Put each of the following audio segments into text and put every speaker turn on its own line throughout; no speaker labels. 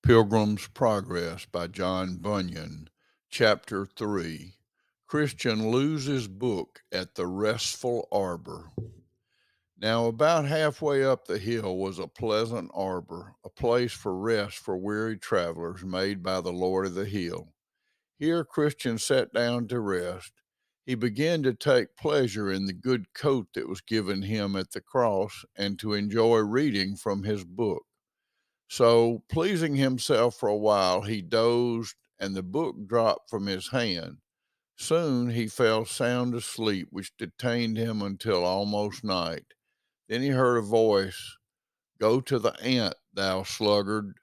Pilgrim's Progress by John Bunyan, Chapter 3. Christian loses book at the Restful Arbor. Now, about halfway up the hill was a pleasant arbor, a place for rest for weary travelers made by the Lord of the hill. Here Christian sat down to rest. He began to take pleasure in the good coat that was given him at the cross and to enjoy reading from his book. So, pleasing himself for a while, he dozed, and the book dropped from his hand. Soon he fell sound asleep, which detained him until almost night. Then he heard a voice: "Go to the ant, thou sluggard.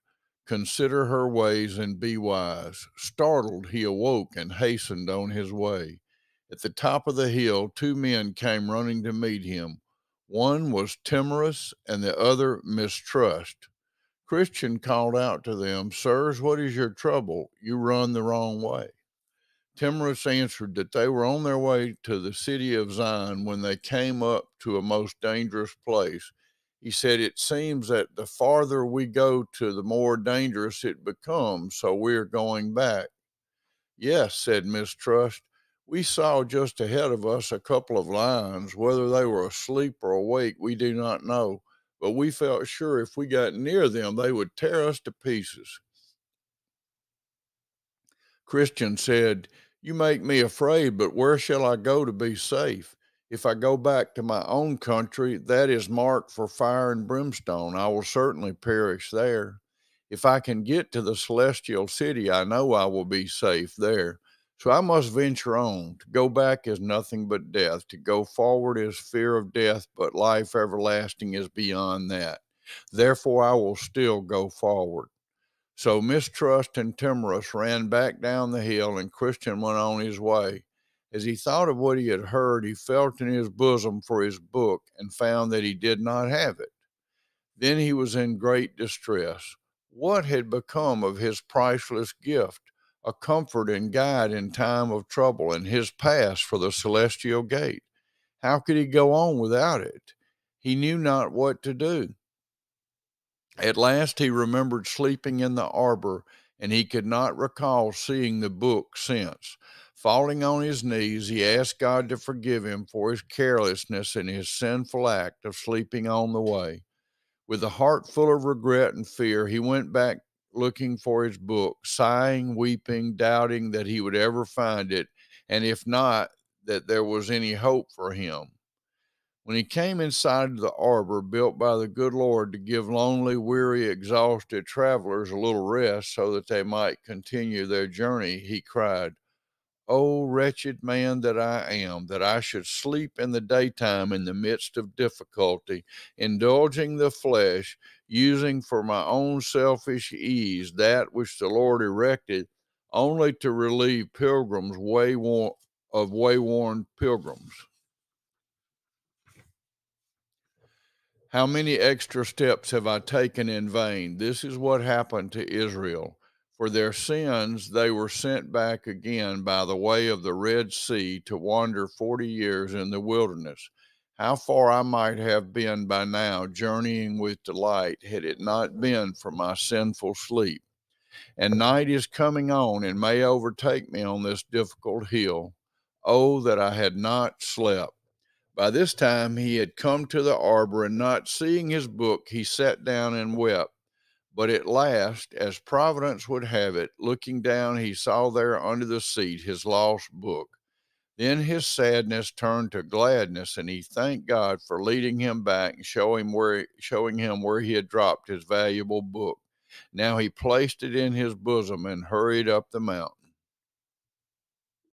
Consider her ways and be wise." Startled, he awoke and hastened on his way. At the top of the hill, two men came running to meet him. One was Timorous, and the other Mistrust. Christian called out to them, "Sirs, what is your trouble? You run the wrong way." Timorous answered that they were on their way to the city of Zion when they came up to a most dangerous place. He said, "It seems that the farther we go to, the more dangerous it becomes, so we're going back." "Yes," said Mistrust. "We saw just ahead of us a couple of lions. Whether they were asleep or awake, we do not know, but we felt sure if we got near them, they would tear us to pieces." Christian said, "You make me afraid, but where shall I go to be safe? If I go back to my own country, that is marked for fire and brimstone. I will certainly perish there. If I can get to the celestial city, I know I will be safe there. So I must venture on. To go back is nothing but death. To go forward is fear of death, but life everlasting is beyond that. Therefore I will still go forward." So Mistrust and Timorous ran back down the hill, and Christian went on his way. As he thought of what he had heard, he felt in his bosom for his book and found that he did not have it. Then he was in great distress. What had become of his priceless gift, a comfort and guide in time of trouble, and his pass for the celestial gate? How could he go on without it? He knew not what to do. At last he remembered sleeping in the arbor, and he could not recall seeing the book since. Falling on his knees, he asked God to forgive him for his carelessness and his sinful act of sleeping on the way. With a heart full of regret and fear, he went back looking for his book, sighing, weeping, doubting that he would ever find it, and if not, that there was any hope for him. When he came inside the arbor built by the good Lord to give lonely, weary, exhausted travelers a little rest so that they might continue their journey, he cried, "O wretched man that I am, that I should sleep in the daytime in the midst of difficulty, indulging the flesh, using for my own selfish ease that which the Lord erected, only to relieve wayworn pilgrims." How many extra steps have I taken in vain? This is what happened to Israel. For their sins, they were sent back again by the way of the Red Sea to wander 40 years in the wilderness. How far I might have been by now, journeying with delight, had it not been for my sinful sleep. And night is coming on and may overtake me on this difficult hill. Oh, that I had not slept! By this time he had come to the arbor, and not seeing his book, he sat down and wept. But at last, as Providence would have it, looking down, he saw there under the seat his lost book. Then his sadness turned to gladness, and he thanked God for leading him back and showing him where he had dropped his valuable book. Now he placed it in his bosom and hurried up the mountain.